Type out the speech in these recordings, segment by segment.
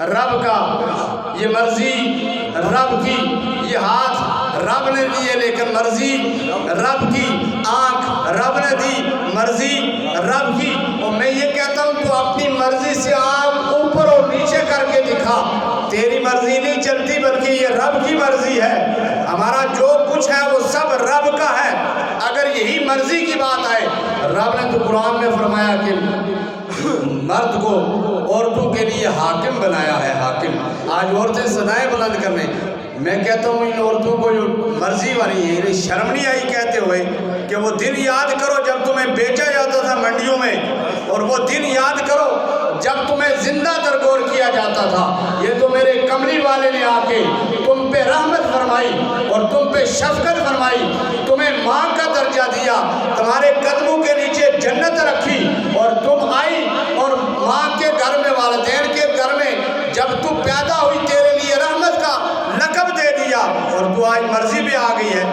رب کا، یہ مرضی رب کی، یہ ہاتھ رب نے دیے لیکن مرضی رب کی، آنکھ رب نے دی مرضی رب کی۔ اور میں یہ کہتا ہوں تو اپنی مرضی سے آنکھ اوپر اور نیچے کر کے دکھا، تیری مرضی نہیں چلتی بلکہ یہ رب کی مرضی ہے۔ ہمارا جو کچھ ہے وہ سب رب کا ہے۔ اگر یہی مرضی کی بات آئے، رب نے تو قرآن میں فرمایا کہ مرد کو عورتوں کے لیے حاکم بنایا ہے، حاکم۔ آج عورتیں صدائیں بلند کرنے، میں کہتا ہوں ان عورتوں کو جو مرضی والی ہے، انہیں شرم نہیں آئی کہتے ہوئے کہ وہ دن یاد کرو جب تمہیں بیچا جاتا تھا منڈیوں میں، اور وہ دن یاد کرو جب تمہیں زندہ درگور کیا جاتا تھا۔ یہ تو میرے کملی والے نے آ کے تم پہ رحمت فرمائی اور تم پہ شفقت فرمائی، تمہیں ماں کا درجہ دیا، تمہارے قدموں کے نیچے جنت رکھی، اور تم آئی اور ماں کے گھر میں، والدین کے گھر میں جب تو پیدا ہوئی تیرے لیے رحمت کا لقب دے دیا، اور تو آج مرضی بھی آ گئی ہے۔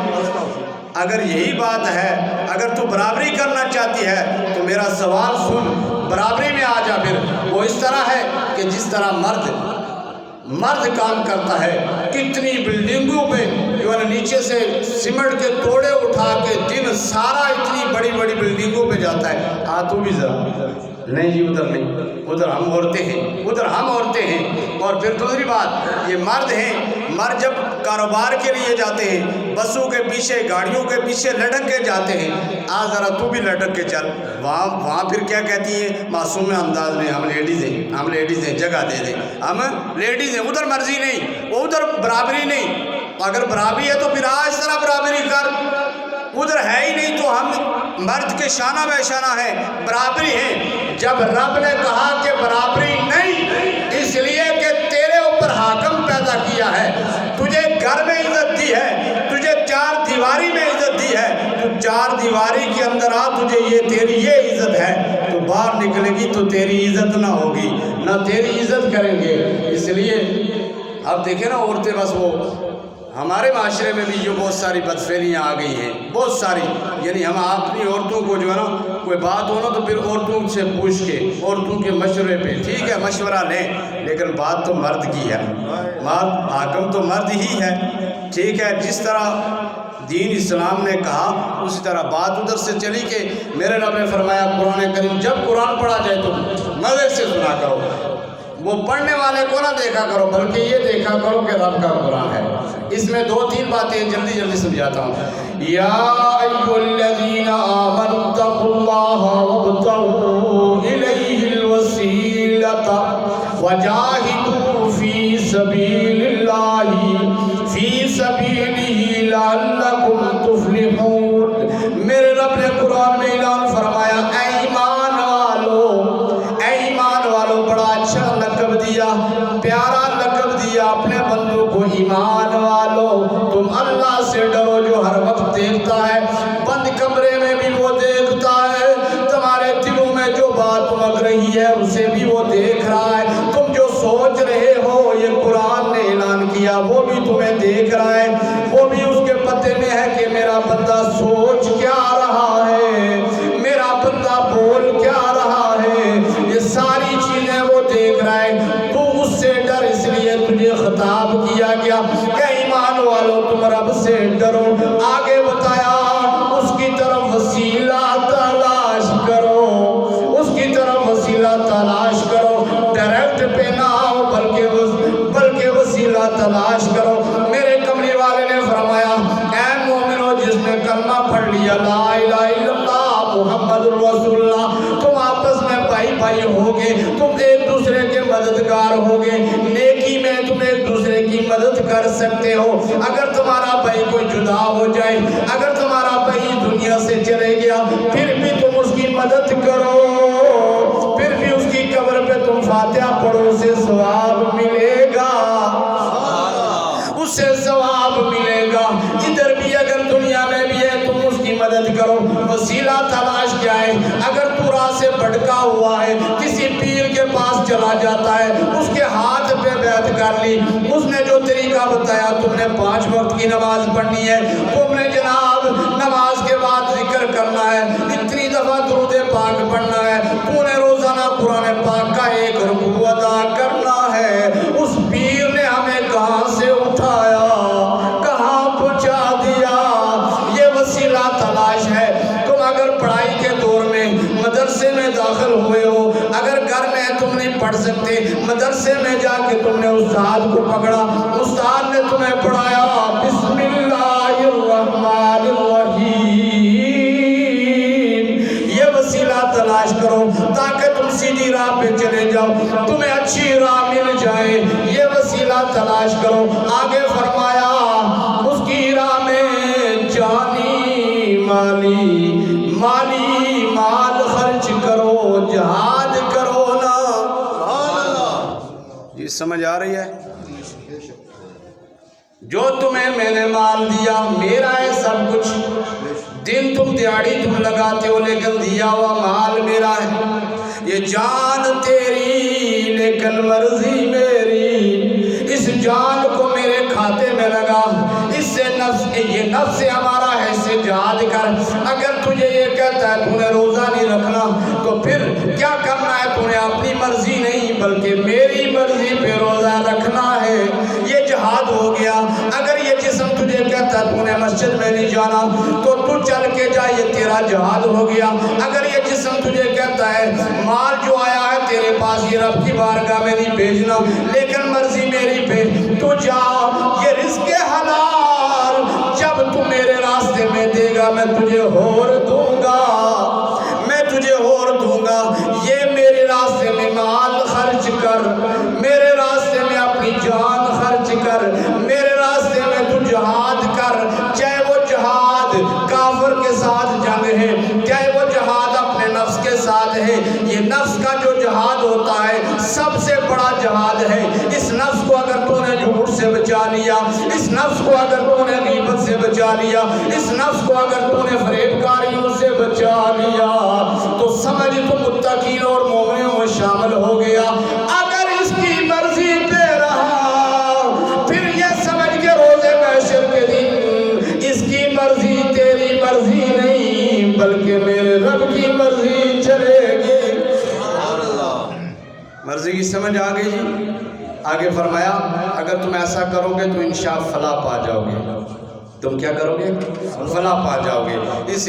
اگر یہی بات ہے، اگر تو برابری کرنا چاہتی ہے تو میرا سوال سن، برابری میں آ جا۔ پھر وہ اس طرح ہے کہ جس طرح مرد کام کرتا ہے، کتنی بلڈنگوں پہ جو ہے نیچے سے سیمنٹ کے توڑے اٹھا کے دن سارا اتنی بڑی بڑی بلڈنگوں پہ جاتا ہے۔ تو بھی ذرا نہیں جی، ادھر نہیں، ادھر ہم عورتیں ہیں، ادھر ہم عورتیں ہیں۔ اور پھر دوسری بات، یہ مرد ہیں، مرد جب کاروبار کے لیے جاتے ہیں، بسوں کے پیچھے، گاڑیوں کے پیچھے لٹک کے جاتے ہیں، ذرا تو بھی لٹک کے چل۔ وہاں پھر کیا کہتی ہیں معصوم انداز میں، ہم لیڈیز ہیں، جگہ دے دیں، ہم لیڈیز ہیں۔ ادھر مرضی نہیں، وہ ادھر برابری نہیں۔ اگر برابری ہے تو پھر اس طرح برابری کر، ادھر ہے ہی نہیں تو ہم مرد کے شانہ بہ شانہ ہیں، برابری ہے۔ جب رب نے کہا کہ برابری نہیں، اس لیے کہ تیرے اوپر حاکم پیدا کیا ہے، تجھے گھر میں عزت دی ہے، تجھے چار دیواری میں عزت دی ہے، تو چار دیواری کے اندر آ، تجھے یہ تیری یہ عزت ہے، تو باہر نکلے گی تو تیری عزت نہ ہوگی، نہ تیری عزت کریں گے۔ اس لیے اب دیکھیں نا عورتیں، بس وہ ہمارے معاشرے میں بھی جو بہت ساری بدفعلیاں آ گئی ہیں، بہت ساری، یعنی ہم اپنی عورتوں کو جو ہے نا کوئی بات ہو نا تو پھر عورتوں سے پوچھ کے، عورتوں کے مشورے پہ، ٹھیک ہے مشورہ لیں، لیکن بات تو مرد کی ہے، مرد حاکم تو مرد ہی ہے، ٹھیک ہے۔ جس طرح دین اسلام نے کہا اسی طرح بات ادھر سے چلی کہ میرے رب نے فرمایا قرآن کریم جب قرآن پڑھا جائے تو مزے سے سنا کرو، وہ پڑھنے والے کو نہ دیکھا کرو بلکہ یہ دیکھا کرو کہ رب کا قرآن ہے۔ اس میں دو تین باتیں جلدی سمجھاتا ہوں۔ یا ایھا الذین آمنوا اتقوا اللہ وابتغوا الیہ الوسیلۃ وجاہدوا فی سبیل اللہ لعلکم تفلحون۔ میرے رب نے قرآن میں اعلان فرمایا، اے ایمان والو، بڑا اچھا لقب دیا، پیارا لقب دیا اپنے بندوں کو، ایمان والو تم اللہ سے ڈرو جو ہر وقت دیکھتا ہے، بند کمرے میں بھی وہ دیکھتا ہے، تمہارے دلوں میں جو بات مگ رہی ہے اسے بھی وہ دیکھ رہا ہے، تم جو سوچ رہے ہو یہ قرآن نے اعلان کیا وہ بھی تمہیں دیکھ رہا ہے، وہ بھی اس کے پتے میں ہے کہ میرا بندہ سوچ کیا رہا ہے، میرا بندہ بول کیا رہا ہے، یہ ساری چیزیں وہ دیکھ رہا ہے۔ تو اس سے ڈر، اس لیے تجھے خطاب کیا گیا کہ ایمان والو تم رب سے ڈرو۔ آگے بتایا اس کی طرف وسیلہ تلاش کرو، اس کی طرف وسیلہ تلاش کرو، ڈائریکٹ پہ نہ آؤ بلکہ وسیلہ تلاش کرو۔ میرے کملی والے نے فرمایا، اے مومنو جس نے کلمہ پڑھ لیا لا الہ الا اللہ محمد رسول اللہ، تم آپس میں بھائی ہوگے، تم ایک دوسرے کے مددگار ہوگے، نیکی میں تم ایک دوسرے کی مدد کر سکتے ہو۔ اگر تمہارا بھائی کوئی جدا ہو جائے، اگر تمہارا بھائی دنیا سے چلے گیا، پھر بھی تم اس کی مدد کرو، پھر بھی اس کی قبر پہ تم فاتحہ پڑھو، اسے ثواب ملے گا، اسے ثواب ملے گا۔ ادھر بھی اگر دنیا میں بھی ہے تم اس کی مدد کرو۔ وسیلہ تلاش کیا ہے؟ اگر تو راہ سے بھٹکا ہوا ہے، کسی پیر کے پاس چلا جاتا ہے، اس کے ہاتھ پہ بیعت کر لی، اس نے جو طریقہ بتایا، تم نے 5 وقت کی نماز پڑھنی ہے، تم نے جناب نماز کے بعد ذکر کرنا ہے، اتنی دفعہ درود پاک پڑھنا ہے، تو نے روزانہ قرآن پاک کا 1 رکوع ادا کرنا ہے، مدرسے میں جا کے تم نے استاد کو پکڑا، استاد نے تمہیں پڑھایا بسم اللہ الرحمن الرحیم، یہ وسیلہ تلاش کرو تاکہ تم سیدھی راہ پہ چلے جاؤ، تمہیں اچھی راہ مل جائے، یہ وسیلہ تلاش کرو۔ آگے فرمایا اس کی راہ میں جانی مالی مال خرچ کرو، جہاد کرو نا۔ یہ سمجھ آ رہی ہے؟ جو تمہیں میں نے مال دیا میرا ہے سب کچھ، دن تم دیہڑی تم لگاتے ہو لیکن دیا ہوا مال میرا ہے، یہ جان تیری لیکن مرضی میری، اس جان کو میرے کھاتے میں لگا، اس سے نفس یہ نفس ہمارا ہے، اس سے جہاد کر۔ اگر تجھے یہ کہتا ہے تو نے روزہ نہیں رکھنا تو پھر کیا کرنا ہے؟ تو نے اپنی مرضی نہیں بلکہ میری مرضی پہ روزہ رکھنا ہے، یہ جہاد ہو گیا۔ اگر یہ جسم تجھے کہتا ہے تو نے مسجد میں نہیں جانا تو تو چل کے جا، یہ تیرا جہاد ہو گیا۔ اگر یہ جسم تجھے کہتا ہے مال جو آیا ہے تیرے پاس یہ رب کی بارگاہ میں نہیں بھیجنا لیکن مرضی میری پہ تو جا، یہ رزق حلال جب تو میرے راستے میں دے گا میں تجھے اور دوں گا، میں تجھے اور دوں گا، یہ میرے راستے میں مال خرچ کر، میرے راستے میں اپنی جان خرچ کر، میرے راستے میں تو جہاد کر، چاہے وہ جہاد کافر کے ساتھ جنگ ہے، چاہے وہ جہاد اپنے نفس کے ساتھ ہے، یہ نفس کا جو جہاد ہوتا ہے سب سے بڑا جہاد ہے۔ اس نفس کو اگر تو نے جھوٹ سے بچا لیا، اس نفس کو اگر تو نے غیبت سے بچا لیا، اس نفس کو اگر تو نے فریب کاریوں سے بچا لیا تو سمجھ تو متقین اور مومنوں میں شامل ہو گیا۔ اگر اس کی مرضی پہ رہا پھر یہ سمجھ کے روزے محشر کے دن اس کی مرضی تیری مرضی نہیں بلکہ میرے رب کی مرضی چلے گی۔ مرضی کی سمجھ آ گئی جی؟ آگے فرمایا اگر تم ایسا کرو گے تو انشاء فلاح پا جاؤ گے، تم کیا کرو گے؟ فلاح پا جاؤ گے۔ اس